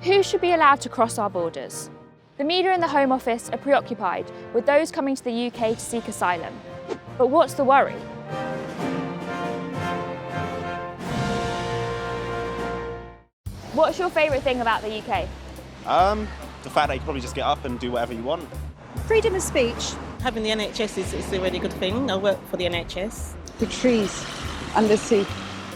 Who should be allowed to cross our borders? The media and the Home Office are preoccupied with those coming to the UK to seek asylum. But what's the worry? What's your favourite thing about the UK? The fact that you can probably just get up and do whatever you want. Freedom of speech. Having the NHS is a really good thing. I work for the NHS. The trees and the sea.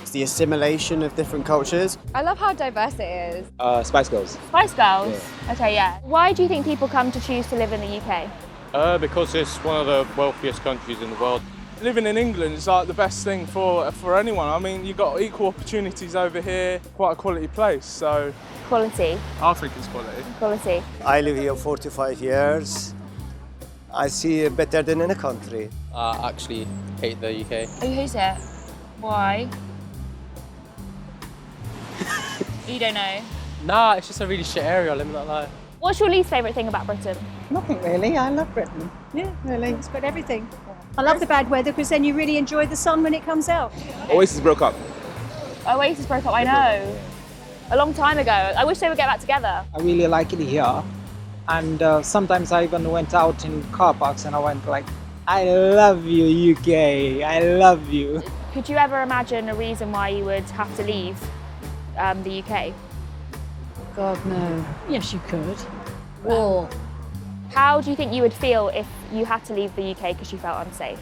It's the assimilation of different cultures. I love how diverse it is. Spice Girls. Spice Girls? Yeah. Okay, yeah. Why do you think people come to choose to live in the UK? Because it's one of the wealthiest countries in the world. Living in England is like the best thing for anyone. I mean, you've got equal opportunities over here, quite a quality place, so... Quality? I think it's quality. Quality. I live here 45 years. I see it better than any country. I actually hate the UK. Oh, you hate it? Why? You don't know? Nah, it's just a really shit area, let me not lie. What's your least favourite thing about Britain? Nothing really. I love Britain. Yeah, really. It's got everything. I love the bad weather because then you really enjoy the sun when it comes out. Oasis broke up. Oasis broke up, I know. A long time ago. I wish they would get back together. I really like it here. And sometimes I even went out in car parks and I went like, I love you, UK. I love you. Could you ever imagine a reason why you would have to leave the UK? God, no. Yes, you could. War. How do you think you would feel if you had to leave the UK because you felt unsafe?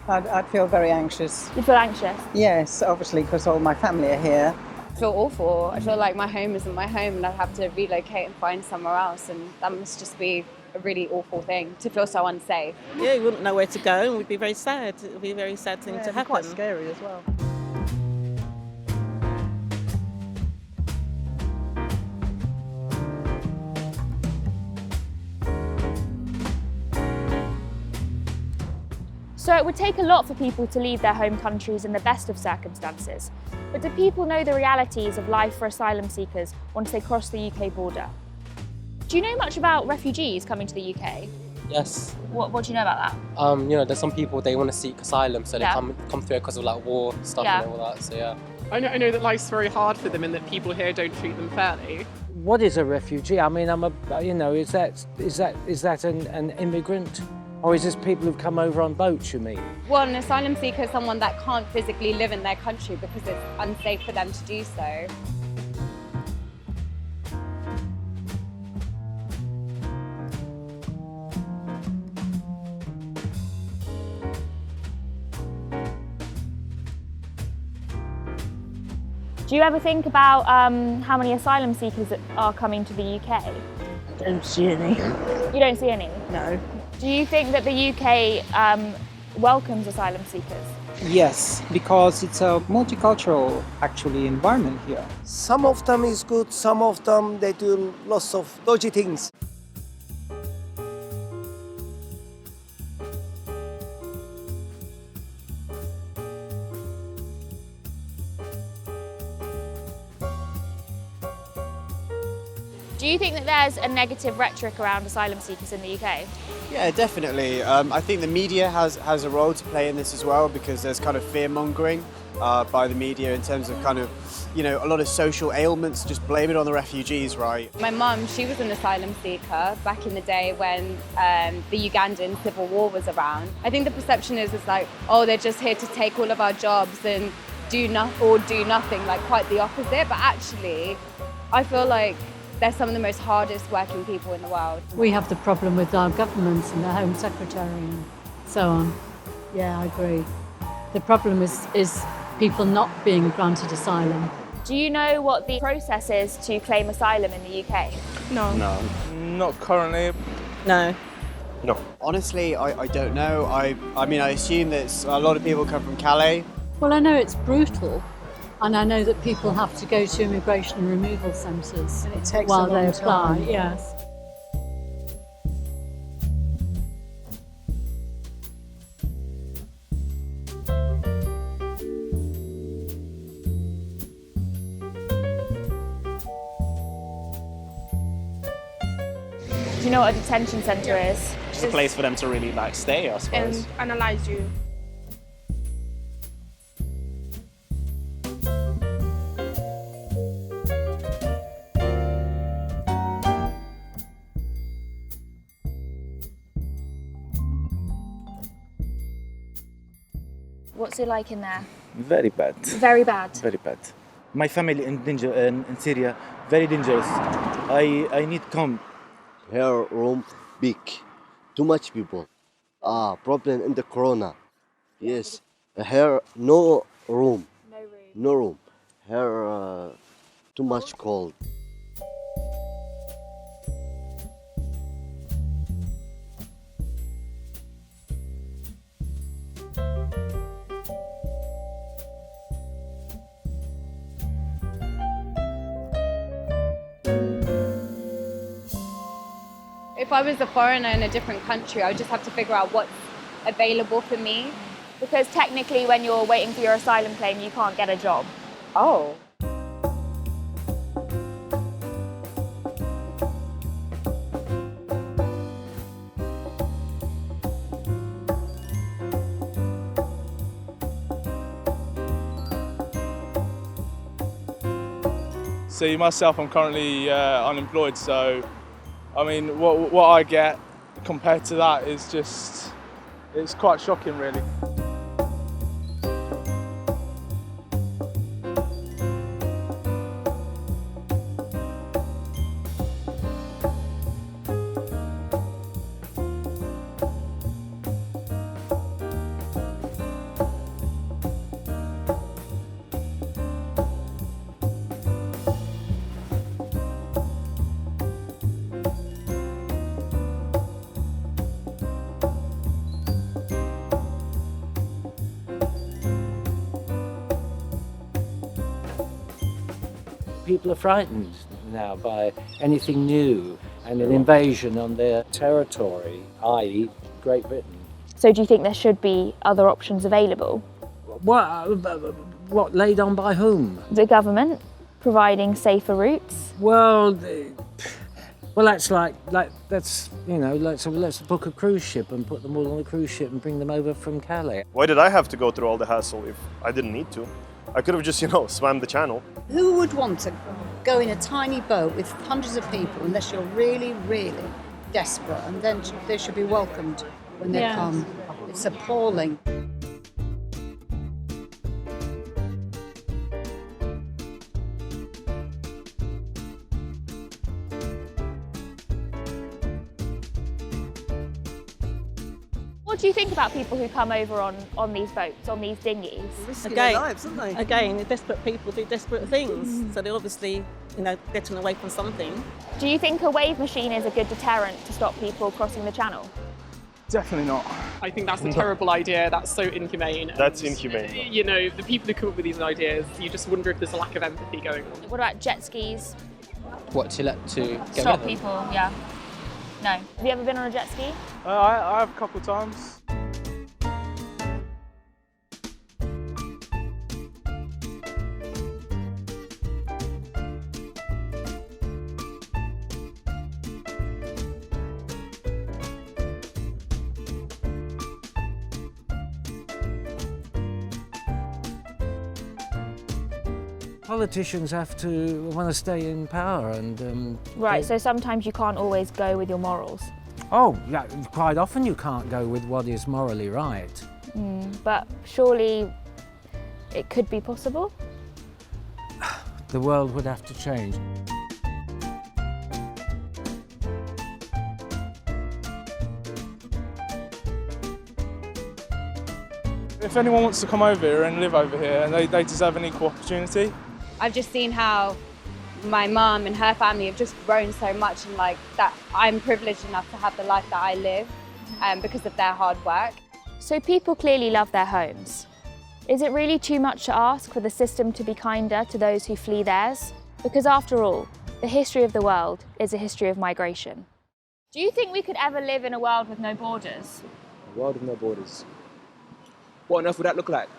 I'd feel very anxious. You'd feel anxious? Yes, obviously, because all my family are here. I feel awful. I feel like my home isn't my home and I'd have to relocate and find somewhere else, and that must just be a really awful thing, to feel so unsafe. Yeah, you wouldn't know where to go and we'd be very sad. It would be a very sad thing to happen. Quite scary as well. So it would take a lot for people to leave their home countries in the best of circumstances. But do people know the realities of life for asylum seekers once they cross the UK border? Do you know much about refugees coming to the UK? Yes. What do you know about that? There's some people, they want to seek asylum, so they Yeah. come through because of like war stuff Yeah. and all that, so yeah. I know that life's very hard for them and that people here don't treat them fairly. What is a refugee? I mean, is that an immigrant? Or is this people who've come over on boats, you mean? Well, an asylum seeker is someone that can't physically live in their country because it's unsafe for them to do so. Do you ever think about how many asylum seekers are coming to the UK? I don't see any. You don't see any? No. Do you think that the UK welcomes asylum seekers? Yes, because it's a multicultural, actually, environment here. Some of them is good, some of them they do lots of dodgy things. Do you think that there's a negative rhetoric around asylum seekers in the UK? Yeah, definitely. I think the media has a role to play in this as well, because there's kind of fear-mongering by the media in terms of kind of, a lot of social ailments, just blame it on the refugees, right? My mum, she was an asylum seeker back in the day when the Ugandan civil war was around. I think the perception is like, oh, they're just here to take all of our jobs and do nothing, like quite the opposite. But actually, I feel like they're some of the most hardest working people in the world. We have the problem with our governments and the Home Secretary and so on. Yeah, I agree. The problem is people not being granted asylum. Do you know what the process is to claim asylum in the UK? No. No. Not currently. No. No. Honestly, I don't know. I mean, I assume that a lot of people come from Calais. Well, I know it's brutal. And I know that people have to go to immigration and removal centres And it takes while a long they apply. time. Yes. Do you know what a detention centre is? Just a place for them to really stay, I suppose. And analyse you. What's it like in there? Very bad. Very bad. Very bad. My family in danger in Syria, very dangerous. I need come. Her room big, too much people. Problem in the corona. Yes, her no room. No room. Her too much cold. If I was a foreigner in a different country, I would just have to figure out what's available for me. Because technically when you're waiting for your asylum claim, you can't get a job. Oh. See, myself, I'm currently unemployed, so I mean, what I get compared to that is just, it's quite shocking, really. People are frightened now by anything new and an invasion on their territory, i.e. Great Britain. So do you think there should be other options available? What, laid on by whom? The government providing safer routes? Well, that's let's book a cruise ship and put them all on a cruise ship and bring them over from Calais. Why did I have to go through all the hassle if I didn't need to? I could have just, swam the channel. Who would want to go in a tiny boat with hundreds of people unless you're really, really desperate? And then they should be welcomed when they come. It's appalling. What do you think about people who come over on these boats, on these dinghies? Risking their lives, aren't they? Again, desperate people do desperate things. So they're obviously, getting away from something. Do you think a wave machine is a good deterrent to stop people crossing the channel? Definitely not. I think that's a terrible idea. That's so inhumane. That's inhumane. The people who come up with these ideas, you just wonder if there's a lack of empathy going on. What about jet skis? What, to get Stop rid of people, yeah. No. Have you ever been on a jet ski? I have a couple of times. Politicians have to want to stay in power and... Right, so sometimes you can't always go with your morals. Oh, yeah, quite often you can't go with what is morally right. But surely it could be possible? The world would have to change. If anyone wants to come over here and live over here, they deserve an equal opportunity. I've just seen how my mum and her family have just grown so much, and that I'm privileged enough to have the life that I live because of their hard work. So people clearly love their homes. Is it really too much to ask for the system to be kinder to those who flee theirs? Because after all, the history of the world is a history of migration. Do you think we could ever live in a world with no borders? A world with no borders. What on earth would that look like?